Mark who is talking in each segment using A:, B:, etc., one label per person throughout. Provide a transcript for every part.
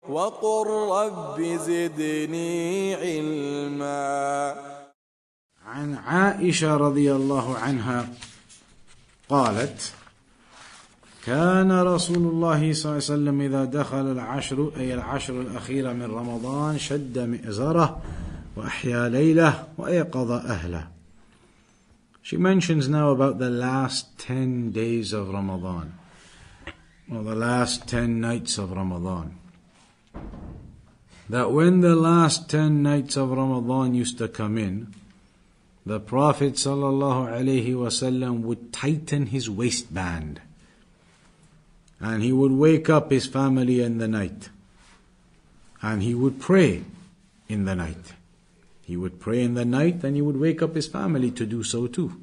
A: وقل رب زدني علما.
B: عن عائشة رضي الله عنها قالت: كان رسول الله صلى الله عليه وسلم إذا دخل العشر، أي العشر الأخيرة من رمضان، شد مئزره وأحيا ليله وأيقظ أهله. She mentions now about the last 10 days of Ramadan, or the last 10 nights of Ramadan. That when the last 10 nights of Ramadan used to come in, the Prophet ﷺ would tighten his waistband, and he would wake up his family in the night, and he would pray in the night. He would pray in the night, and he would wake up his family to do so too.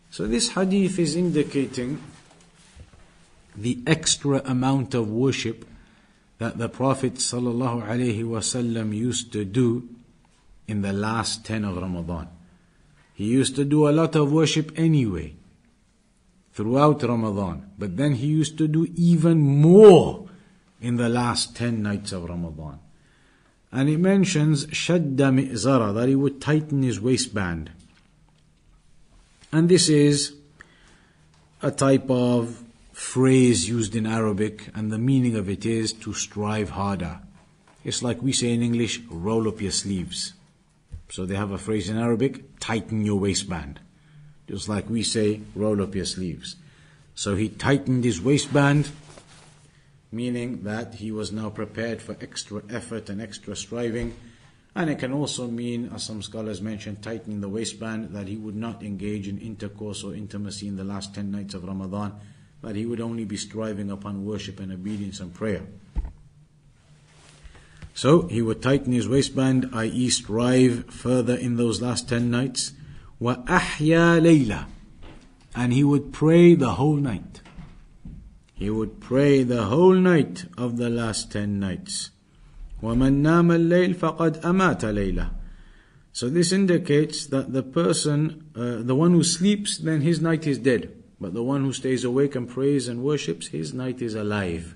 B: So this hadith is indicating the extra amount of worship that the Prophet ﷺ used to do in the last 10 of Ramadan. He used to do a lot of worship anyway, throughout Ramadan, but then he used to do even more in the last 10 nights of Ramadan. And it mentions shadda mi'zara, that he would tighten his waistband. And this is a type of phrase used in Arabic, and the meaning of it is to strive harder. It's like we say in English, roll up your sleeves. So they have a phrase in Arabic, tighten your waistband. Just like we say, roll up your sleeves. So he tightened his waistband, meaning that he was now prepared for extra effort and extra striving. And it can also mean, as some scholars mention, tightening the waistband, that he would not engage in intercourse or intimacy in the last 10 nights of Ramadan, but he would only be striving upon worship and obedience and prayer. So he would tighten his waistband, i.e. strive further in those last 10 nights. وَأَحْيَا لَيْلَةً, and he would pray the whole night. He would pray the whole night of the last 10 nights. وَمَنْ نَامَ اللَّيْلَ فَقَدْ أَمَاتَ لَيْلَةً. So this indicates that the person, the one who sleeps, then his night is dead. But the one who stays awake and prays and worships, his night is alive.